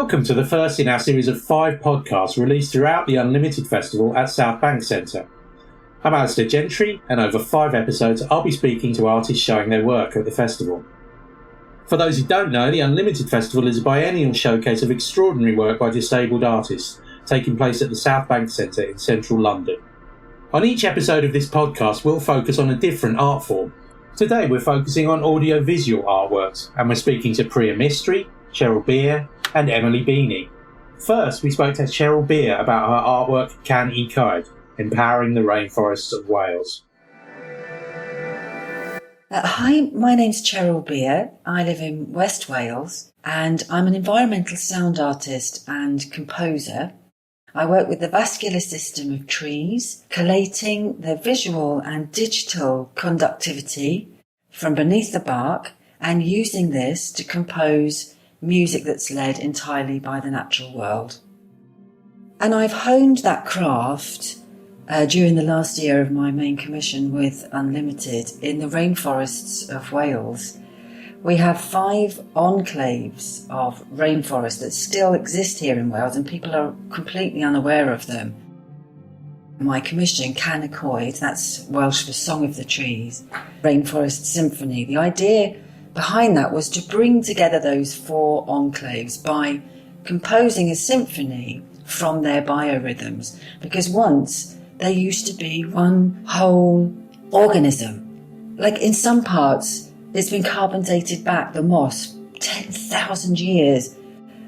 Welcome to the first in our series of 5 podcasts released throughout the Unlimited Festival at South Bank Centre. I'm Alistair Gentry, and over 5 episodes I'll be speaking to artists showing their work at the festival. For those who don't know, the Unlimited Festival is a biennial showcase of extraordinary work by disabled artists, taking place at the South Bank Centre in central London. On each episode of this podcast we'll focus on a different art form. Today we're focusing on audiovisual artworks, and we're speaking to Priya, Cheryl Beer and Emily Beanie. First, we spoke to Cheryl Beer about her artwork Can I Cyd, Empowering the Rainforests of Wales. Hi, my name's Cheryl Beer. I live in West Wales and I'm an environmental sound artist and composer. I work with the vascular system of trees, collating their visual and digital conductivity from beneath the bark and using this to compose music that's led entirely by the natural world. And I've honed that craft during the last year of my main commission with Unlimited in the rainforests of Wales. We have 5 enclaves of rainforest that still exist here in Wales and people are completely unaware of them. My commission, Can I Cyd, that's Welsh for Song of the Trees, Rainforest Symphony. The idea behind that was to bring together those 4 enclaves by composing a symphony from their biorhythms, because once they used to be one whole organism. Like in some parts, it's been carbon dated back, the moss, 10,000 years.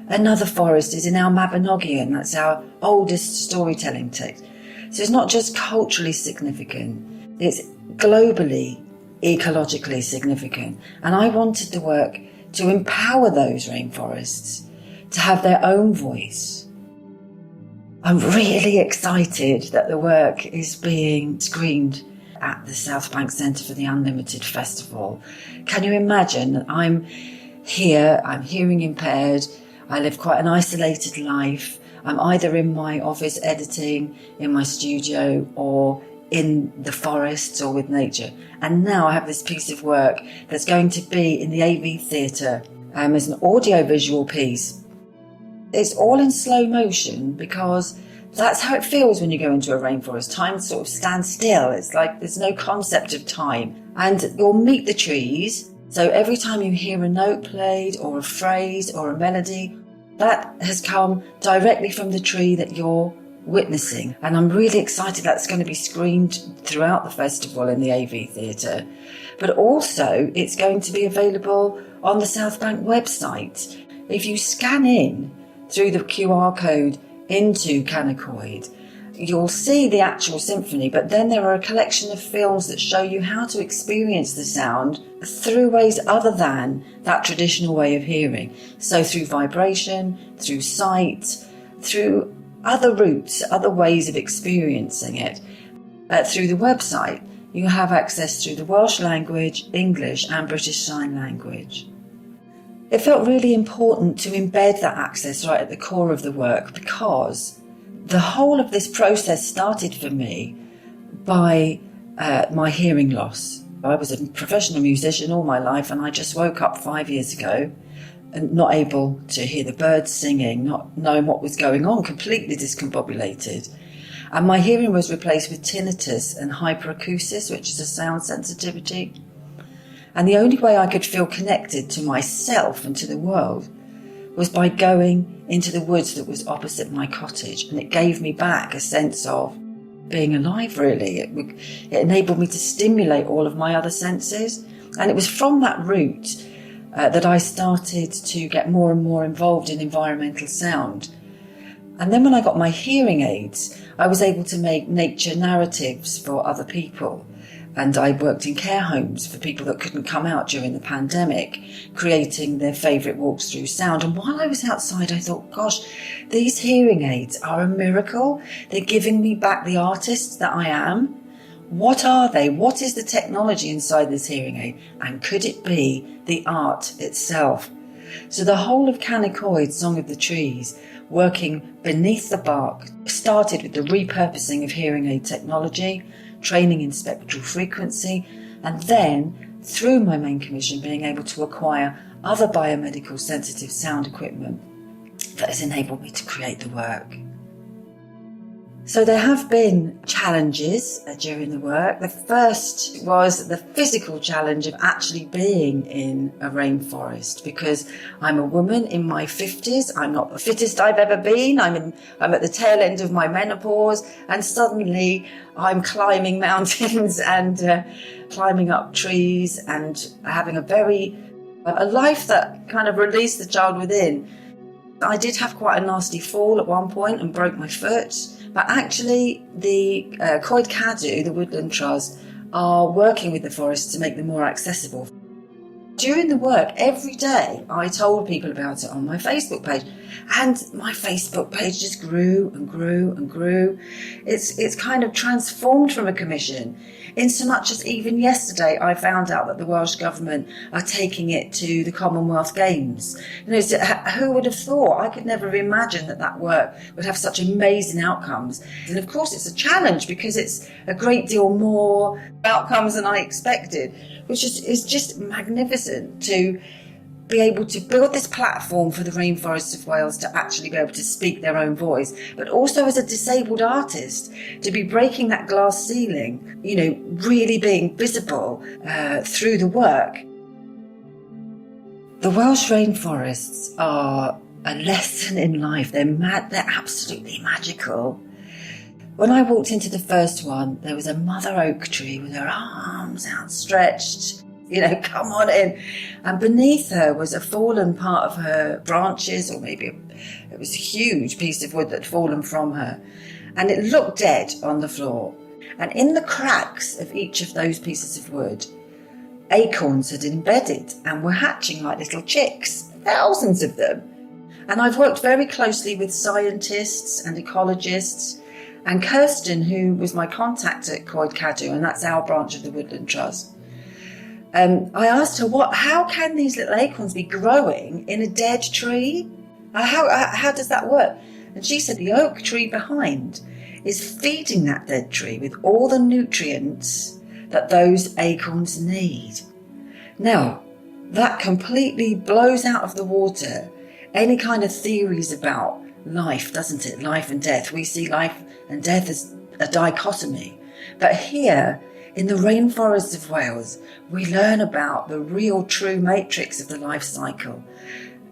Another forest is in our Mabinogion, that's our oldest storytelling text. So it's not just culturally significant, it's globally, ecologically significant. And I wanted the work to empower those rainforests to have their own voice. I'm really excited that the work is being screened at the South Bank Centre for the Unlimited Festival. Can you imagine that I'm here, I'm hearing impaired, I live quite an isolated life, I'm either in my office editing, in my studio, or in the forests or with nature. And now I have this piece of work that's going to be in the AV Theatre as an audiovisual piece. It's all in slow motion because that's how it feels when you go into a rainforest. Time sort of stands still. It's like there's no concept of time. And you'll meet the trees. So every time you hear a note played or a phrase or a melody, that has come directly from the tree that you're witnessing. And I'm really excited that's going to be screened throughout the festival in the AV Theatre. But also it's going to be available on the South Bank website. If you scan in through the QR code into Can I Cyd, you'll see the actual symphony, but then there are a collection of films that show you how to experience the sound through ways other than that traditional way of hearing. So through vibration, through sight, through other routes, other ways of experiencing it. Through the website, you have access through the Welsh language, English and British Sign Language. It felt really important to embed that access right at the core of the work because the whole of this process started for me by my hearing loss. I was a professional musician all my life and I just woke up 5 years ago and not able to hear the birds singing, not knowing what was going on, completely discombobulated. And my hearing was replaced with tinnitus and hyperacusis, which is a sound sensitivity. And the only way I could feel connected to myself and to the world was by going into the woods that was opposite my cottage. And it gave me back a sense of being alive, really. It enabled me to stimulate all of my other senses. And it was from that route that I started to get more and more involved in environmental sound. And then when I got my hearing aids, I was able to make nature narratives for other people. And I worked in care homes for people that couldn't come out during the pandemic, creating their favourite walks through sound. And while I was outside, I thought, gosh, these hearing aids are a miracle. They're giving me back the artist that I am. What are they? What is the technology inside this hearing aid? And could it be the art itself? So the whole of Can I Cyd, Song of the Trees, working beneath the bark, started with the repurposing of hearing aid technology, training in spectral frequency, and then through my main commission being able to acquire other biomedical sensitive sound equipment that has enabled me to create the work. So there have been challenges during the work. The first was the physical challenge of actually being in a rainforest, because I'm a woman in my 50s. I'm not the fittest I've ever been. I'm at the tail end of my menopause, and suddenly I'm climbing mountains and climbing up trees and having a life that kind of released the child within. I did have quite a nasty fall at one point and broke my foot. But actually, the Coed Cadw, the Woodland Trust, are working with the forests to make them more accessible. During the work, every day, I told people about it on my Facebook page. And my Facebook page just grew and grew and grew. It's kind of transformed from a commission, in so much as even yesterday I found out that the Welsh Government are taking it to the Commonwealth Games. So who would have thought? I could never have imagined that work would have such amazing outcomes. And of course it's a challenge, because it's a great deal more outcomes than I expected, which is just magnificent to be able to build this platform for the rainforests of Wales to actually be able to speak their own voice, but also as a disabled artist to be breaking that glass ceiling, really being visible through the work. The Welsh rainforests are a lesson in life. They're absolutely magical. When I walked into the first one, there was a mother oak tree with her arms outstretched, come on in. And beneath her was a fallen part of her branches, or maybe it was a huge piece of wood that had fallen from her. And it looked dead on the floor. And in the cracks of each of those pieces of wood, acorns had embedded and were hatching like little chicks, thousands of them. And I've worked very closely with scientists and ecologists. And Kirsten, who was my contact at Coed Cadw, and that's our branch of the Woodland Trust, I asked her, how can these little acorns be growing in a dead tree? How does that work? And she said the oak tree behind is feeding that dead tree with all the nutrients that those acorns need. Now, that completely blows out of the water any kind of theories about life, doesn't it? Life and death. We see life and death as a dichotomy. But here, in the rainforests of Wales, we learn about the real true matrix of the life cycle,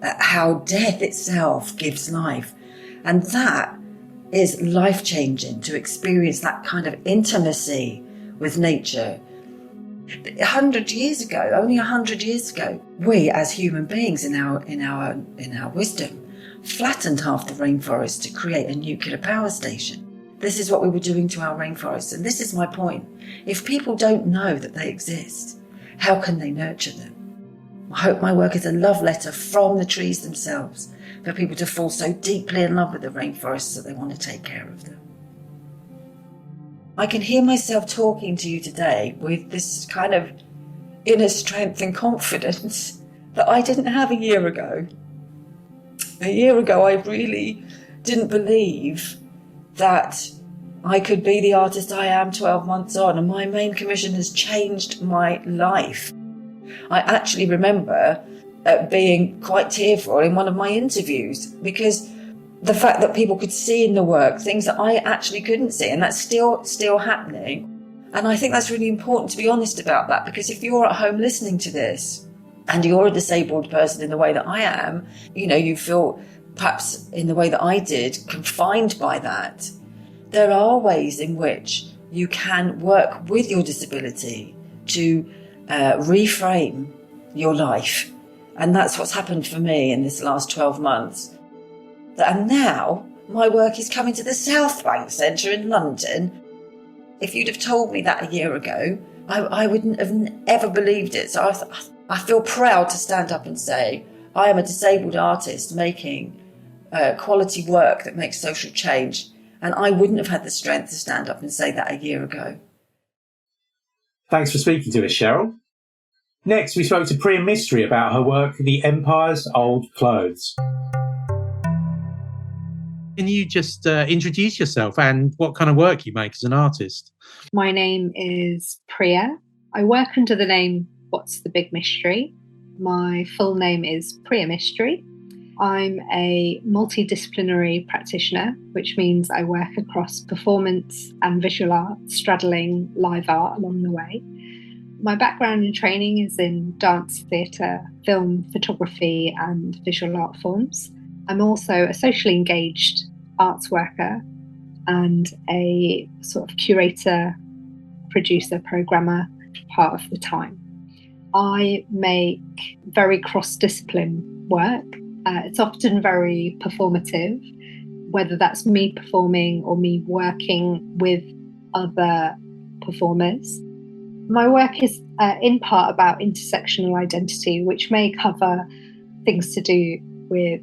how death itself gives life. And that is life-changing, to experience that kind of intimacy with nature. 100 years ago, only 100 years ago, we as human beings in our wisdom flattened half the rainforest to create a nuclear power station. This is what we were doing to our rainforests, and this is my point. If people don't know that they exist, how can they nurture them? I hope my work is a love letter from the trees themselves for people to fall so deeply in love with the rainforests that they want to take care of them. I can hear myself talking to you today with this kind of inner strength and confidence that I didn't have a year ago. A year ago, I really didn't believe that I could be the artist I am 12 months on, and my main commission has changed my life. I actually remember being quite tearful in one of my interviews, because the fact that people could see in the work things that I actually couldn't see, and that's still happening. And I think that's really important to be honest about that, because if you're at home listening to this and you're a disabled person in the way that I am, you feel perhaps in the way that I did, confined by that. There are ways in which you can work with your disability to reframe your life. And that's what's happened for me in this last 12 months. And now my work is coming to the South Bank Centre in London. If you'd have told me that a year ago, I wouldn't have ever believed it. So I feel proud to stand up and say, I am a disabled artist making quality work that makes social change. And I wouldn't have had the strength to stand up and say that a year ago. Thanks for speaking to us, Cheryl. Next, we spoke to Priya Mystery about her work, The Empire's Old Clothes. Can you just introduce yourself and what kind of work you make as an artist? My name is Priya. I work under the name What's the Big Mystery. My full name is Priya Mystery. I'm a multidisciplinary practitioner, which means I work across performance and visual art, straddling live art along the way. My background and training is in dance, theatre, film, photography, and visual art forms. I'm also a socially engaged arts worker and a sort of curator, producer, programmer part of the time. I make very cross-discipline work. It's often very performative, whether that's me performing or me working with other performers. My work is in part about intersectional identity, which may cover things to do with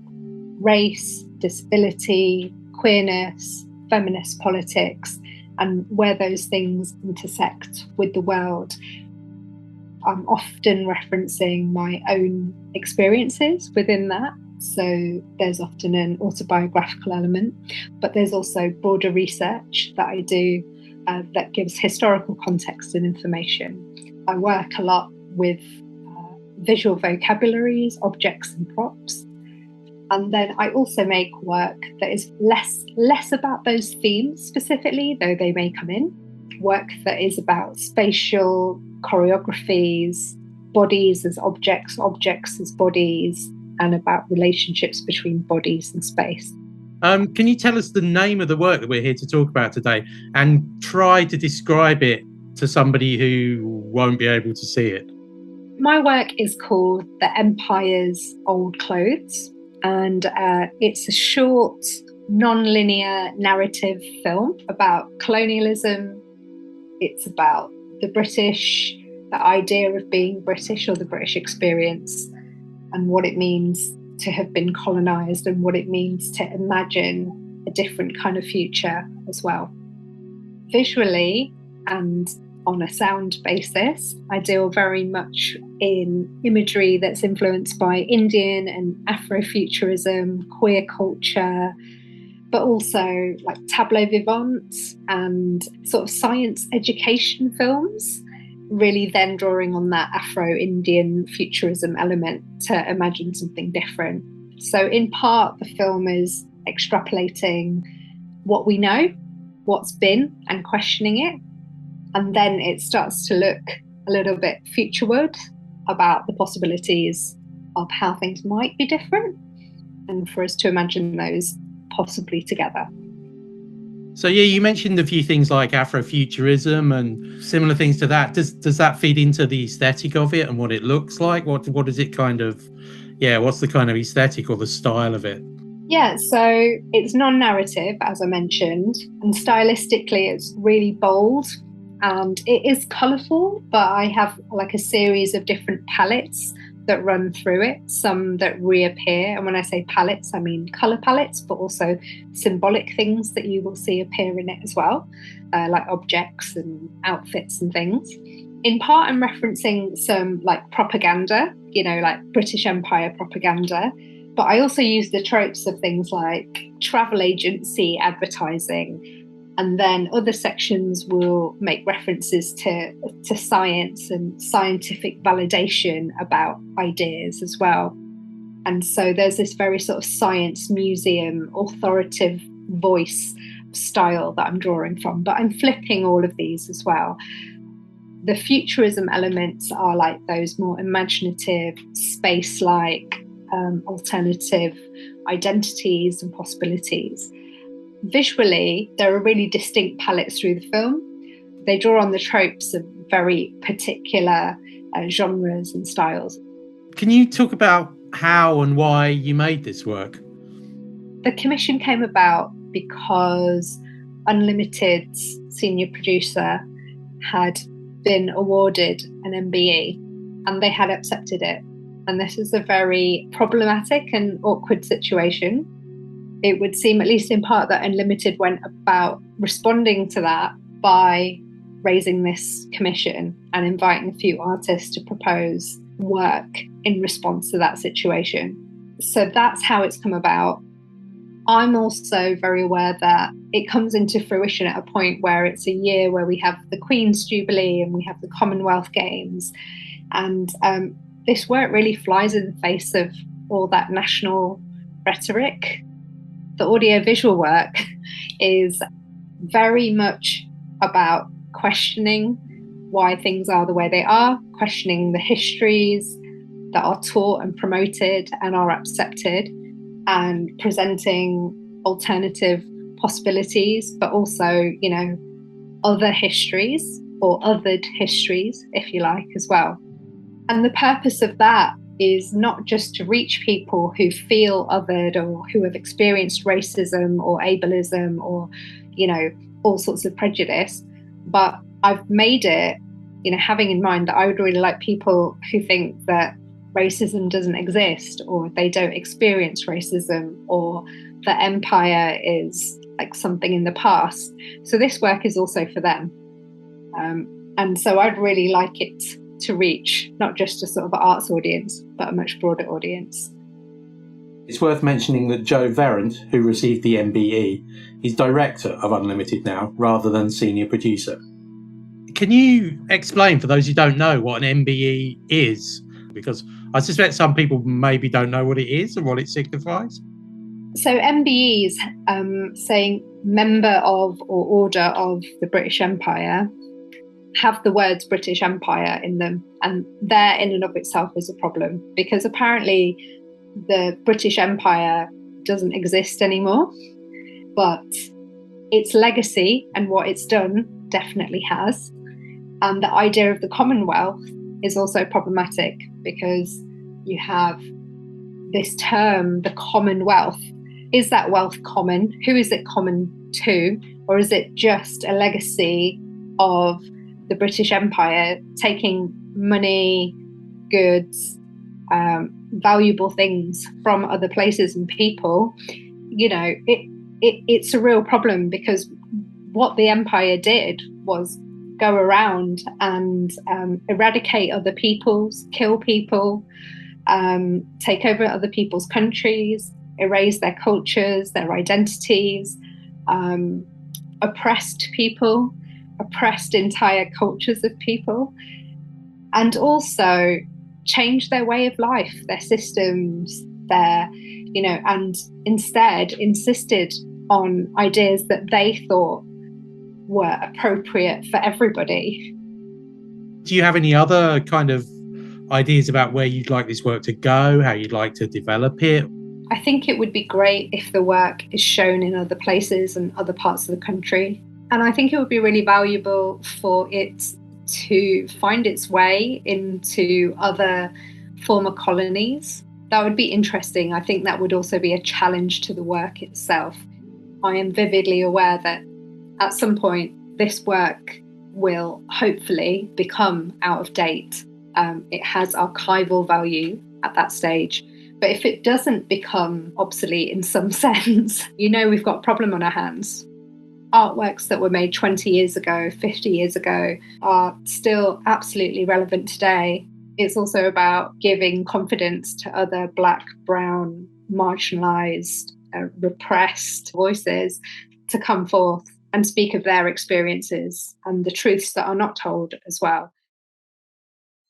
race, disability, queerness, feminist politics, and where those things intersect with the world. I'm often referencing my own experiences within that. So there's often an autobiographical element, but there's also broader research that I do that gives historical context and information. I work a lot with visual vocabularies, objects and props. And then I also make work that is less about those themes specifically, though they may come in. Work that is about spatial choreographies, bodies as objects, objects as bodies, and about relationships between bodies and space. Can you tell us the name of the work that we're here to talk about today and try to describe it to somebody who won't be able to see it? My work is called The Empire's Old Clothes, and it's a short, non-linear narrative film about colonialism. It's about the British, the idea of being British or the British experience, and what it means to have been colonised and what it means to imagine a different kind of future as well. Visually and on a sound basis, I deal very much in imagery that's influenced by Indian and Afrofuturism, queer culture, but also like tableau vivants and sort of science education films, really then drawing on that Afro-Indian futurism element to imagine something different. So in part, the film is extrapolating what we know, what's been, and questioning it. And then it starts to look a little bit futureward about the possibilities of how things might be different, and for us to imagine those possibly together. So yeah, you mentioned a few things like Afrofuturism and similar things to that. Does that feed into the aesthetic of it and what it looks like? What is it kind of, what's the kind of aesthetic or the style of it? Yeah, so it's non-narrative, as I mentioned, and stylistically it's really bold and it is colourful, but I have like a series of different palettes that run through it, some that reappear. And when I say palettes, I mean colour palettes, but also symbolic things that you will see appear in it as well, like objects and outfits and things. In part, I'm referencing some like propaganda, like British Empire propaganda, but I also use the tropes of things like travel agency advertising. And then other sections will make references to science and scientific validation about ideas as well. And so there's this very sort of science museum, authoritative voice style that I'm drawing from, but I'm flipping all of these as well. The futurism elements are like those more imaginative, space-like, alternative identities and possibilities. Visually, there are really distinct palettes through the film. They draw on the tropes of very particular genres and styles. Can you talk about how and why you made this work? The commission came about because Unlimited's senior producer had been awarded an MBE and they had accepted it. And this is a very problematic and awkward situation. It would seem, at least in part, that Unlimited went about responding to that by raising this commission and inviting a few artists to propose work in response to that situation. So that's how it's come about. I'm also very aware that it comes into fruition at a point where it's a year where we have the Queen's Jubilee and we have the Commonwealth Games. And this work really flies in the face of all that national rhetoric. The audiovisual work is very much about questioning why things are the way they are, questioning the histories that are taught and promoted and are accepted, and presenting alternative possibilities, but also, other histories or othered histories, if you like, as well. And the purpose of that is not just to reach people who feel othered or who have experienced racism or ableism or, all sorts of prejudice, but I've made it, having in mind that I would really like people who think that racism doesn't exist or they don't experience racism or that empire is like something in the past. So this work is also for them. And so I'd really like it to reach not just a sort of arts audience, but a much broader audience. It's worth mentioning that Joe Verrant, who received the MBE, is director of Unlimited now, rather than senior producer. Can you explain, for those who don't know, what an MBE is? Because I suspect some people maybe don't know what it is and what it signifies. So MBEs, saying member of or order of the British Empire, have the words British Empire in them. And that in and of itself is a problem, because apparently the British Empire doesn't exist anymore, but its legacy and what it's done definitely has. And the idea of the Commonwealth is also problematic, because you have this term, the Commonwealth. Is that wealth common? Who is it common to? Or is it just a legacy of the British Empire taking money, goods, valuable things from other places and people? It's a real problem, because what the empire did was go around and eradicate other peoples, kill people, take over other people's countries, erase their cultures, their identities, oppressed people, oppressed entire cultures of people, and also change their way of life, their systems, and instead insisted on ideas that they thought were appropriate for everybody. Do you have any other kind of ideas about where you'd like this work to go, how you'd like to develop it? I think it would be great if the work is shown in other places and other parts of the country. And I think it would be really valuable for it to find its way into other former colonies. That would be interesting. I think that would also be a challenge to the work itself. I am vividly aware that at some point this work will hopefully become out of date. It has archival value at that stage. But if it doesn't become obsolete in some sense, we've got a problem on our hands. Artworks that were made 20 years ago, 50 years ago are still absolutely relevant today. It's also about giving confidence to other Black, brown, marginalised, repressed voices to come forth and speak of their experiences and the truths that are not told as well.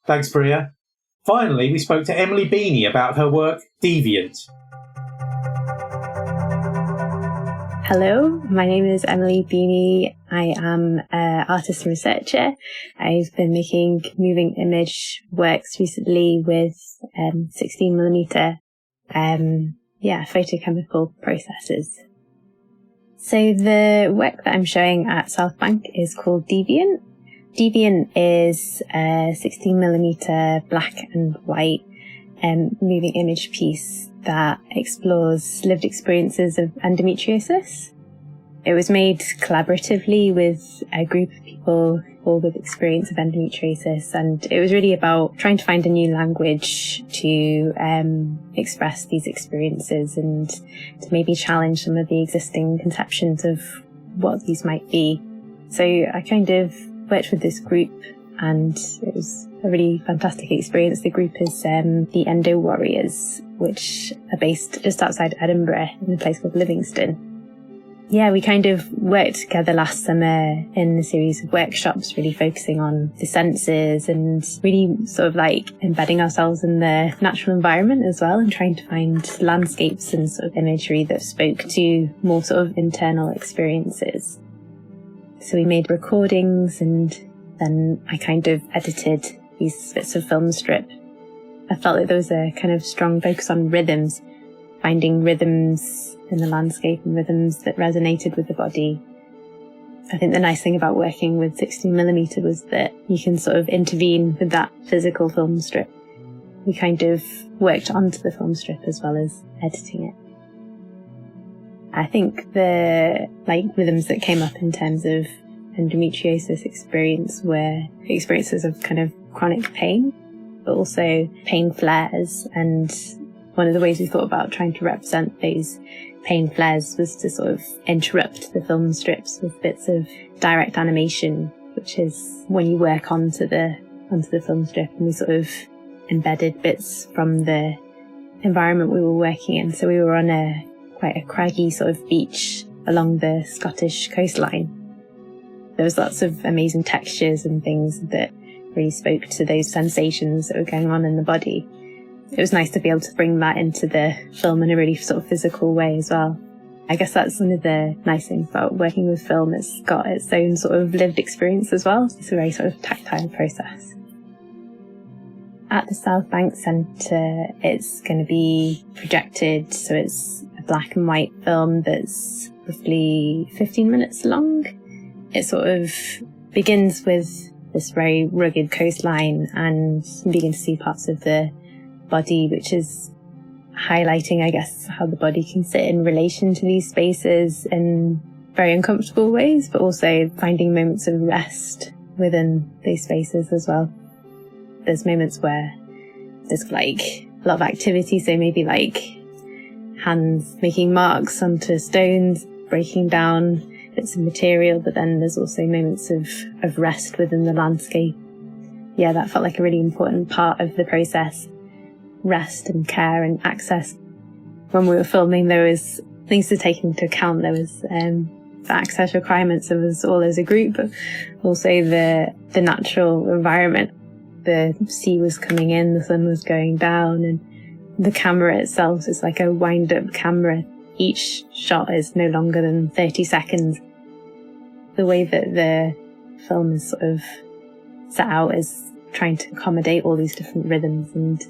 Thanks, Priya. Finally, we spoke to Emily Beanie about her work, Deviant. Hello, my name is Emily Beanie. I am an artist and researcher. I've been making moving image works recently with 16mm photochemical processes. So the work that I'm showing at South Bank is called Deviant. Deviant is a 16mm black and white moving image piece that explores lived experiences of endometriosis. It was made collaboratively with a group of people all with experience of endometriosis, and it was really about trying to find a new language to express these experiences and to maybe challenge some of the existing conceptions of what these might be. So I kind of worked with this group, and it was a really fantastic experience. The group is the Endo Warriors, which are based just outside Edinburgh in a place called Livingston. Yeah, we kind of worked together last summer in a series of workshops, really focusing on the senses and really sort of like embedding ourselves in the natural environment as well, and trying to find landscapes and sort of imagery that spoke to more sort of internal experiences. So we made recordings, and then I kind of edited these bits of film strip. I felt like there was a kind of strong focus on rhythms, finding rhythms in the landscape and rhythms that resonated with the body. I think the nice thing about working with 16mm was that you can sort of intervene with that physical film strip. We kind of worked onto the film strip as well as editing it. I think the rhythms that came up in terms of endometriosis experience were experiences of kind of chronic pain, but also pain flares. And one of the ways we thought about trying to represent those pain flares was to sort of interrupt the film strips with bits of direct animation, which is when you work onto the film strip, and we sort of embedded bits from the environment we were working in. So we were on quite a craggy sort of beach along the Scottish coastline. There was lots of amazing textures and things that really spoke to those sensations that were going on in the body. It was nice to be able to bring that into the film in a really sort of physical way as well. I guess that's one of the nice things about working with film. It's got its own sort of lived experience as well. It's a very sort of tactile process. At the South Bank Centre, it's going to be projected, so it's a black and white film that's roughly 15 minutes long. It sort of begins with this very rugged coastline, and you begin to see parts of the body, which is highlighting, I guess, how the body can sit in relation to these spaces in very uncomfortable ways, but also finding moments of rest within these spaces as well. There's moments where there's like a lot of activity, so maybe like hands making marks onto stones, breaking down bits of material, but then there's also moments of rest within the landscape. Yeah, that felt like a really important part of the process. Rest and care and access. When we were filming, there was things to take into account. There was the access requirements of us all as a group, but also the natural environment. The sea was coming in, the sun was going down, and the camera itself is like a wind-up camera. Each shot is no longer than 30 seconds. The way that the film is sort of set out is trying to accommodate all these different rhythms and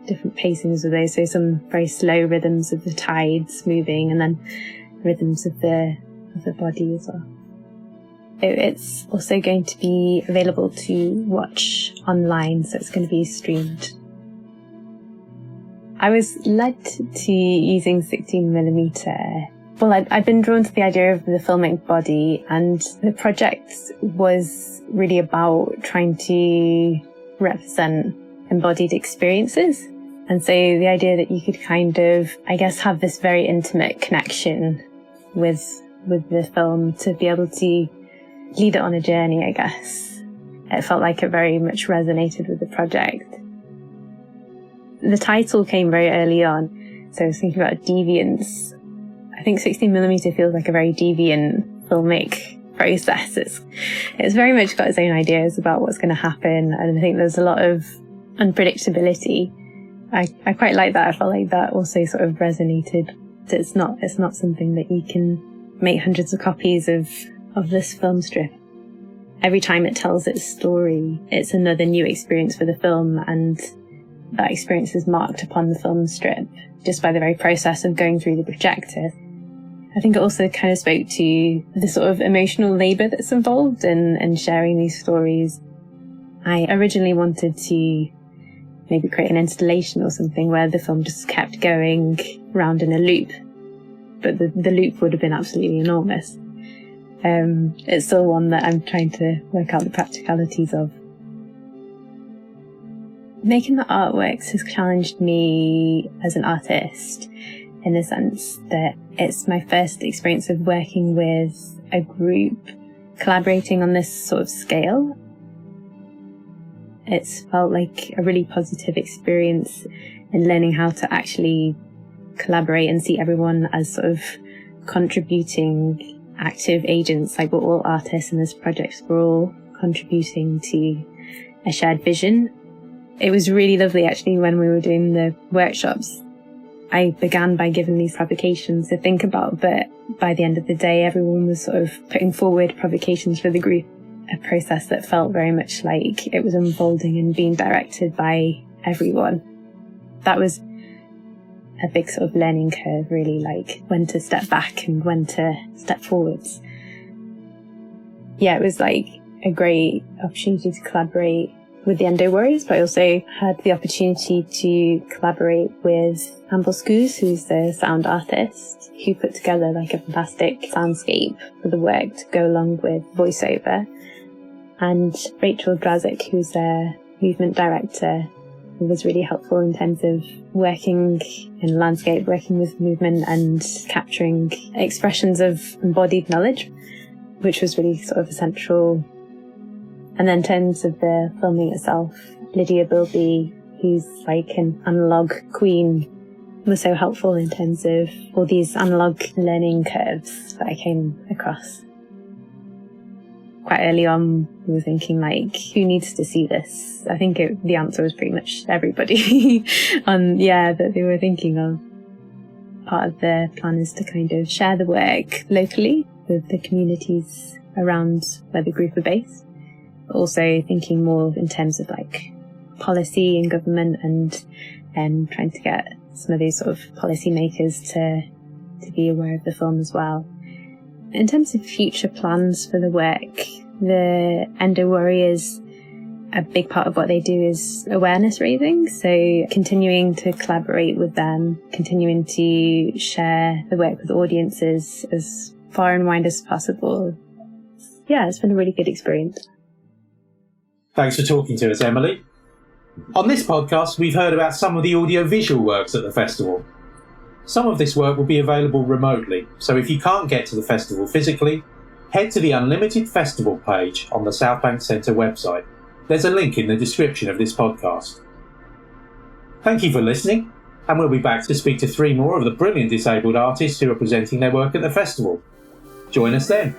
different pacings of those. So some very slow rhythms of the tides moving, and then rhythms of the body as well. It's also going to be available to watch online, so it's going to be streamed. I was led to using 16mm. Well, I'd been drawn to the idea of the filmic body, and the project was really about trying to represent embodied experiences. And so the idea that you could kind of, I guess, have this very intimate connection with the film to be able to lead it on a journey, I guess. It felt like it very much resonated with the project. The title came very early on, so I was thinking about deviance. I think 16mm feels like a very deviant filmic process. It's very much got its own ideas about what's going to happen, and I think there's a lot of unpredictability. I quite like that. I felt like that also sort of resonated. It's not something that you can make hundreds of copies of this film strip. Every time it tells its story, it's another new experience for the film, and that experience is marked upon the film strip just by the very process of going through the projector. I think it also kind of spoke to the sort of emotional labour that's involved in sharing these stories. I originally wanted to maybe create an installation or something where the film just kept going round in a loop, but the loop would have been absolutely enormous. It's still one that I'm trying to work out the practicalities of. Making the artworks has challenged me as an artist in the sense that it's my first experience of working with a group, collaborating on this sort of scale. It's felt like a really positive experience in learning how to actually collaborate and see everyone as sort of contributing active agents. Like, we're all artists in this project. We're all contributing to a shared vision. It was really lovely, actually, when we were doing the workshops. I began by giving these provocations to think about, but by the end of the day, everyone was sort of putting forward provocations for the group, a process that felt very much like it was unfolding and being directed by everyone. That was a big sort of learning curve, really, like when to step back and when to step forwards. Yeah, it was like a great opportunity to collaborate with the Endo Warriors, but I also had the opportunity to collaborate with Amble Scoos, who's the sound artist, who put together like a fantastic soundscape for the work to go along with voiceover, and Rachel Drazik, who's their movement director, who was really helpful in terms of working in landscape, working with movement and capturing expressions of embodied knowledge, which was really sort of essential. And then in terms of the filming itself, Lydia Bilby, who's like an analogue queen, was so helpful in terms of all these analogue learning curves that I came across. Quite early on, we were thinking, like, who needs to see this? I think the answer was pretty much everybody that they were thinking of. Part of the plan is to kind of share the work locally with the communities around where the group are based. Also thinking more in terms of like policy and government, and trying to get some of these sort of policy makers to be aware of the film as well. In terms of future plans for the work, the Endo Warriors, a big part of what they do is awareness raising. So continuing to collaborate with them, continuing to share the work with audiences as far and wide as possible. Yeah, it's been a really good experience. Thanks for talking to us, Emily. On this podcast, we've heard about some of the audiovisual works at the festival. Some of this work will be available remotely, so if you can't get to the festival physically, head to the Unlimited Festival page on the South Bank Centre website. There's a link in the description of this podcast. Thank you for listening, and we'll be back to speak to 3 more of the brilliant disabled artists who are presenting their work at the festival. Join us then.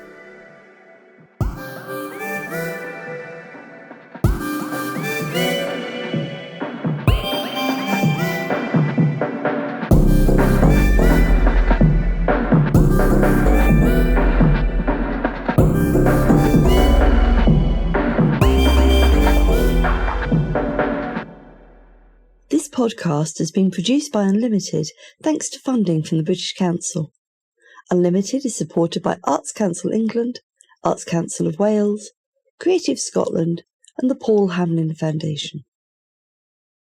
This podcast has been produced by Unlimited thanks to funding from the British Council. Unlimited is supported by Arts Council England, Arts Council of Wales, Creative Scotland and the Paul Hamlyn Foundation.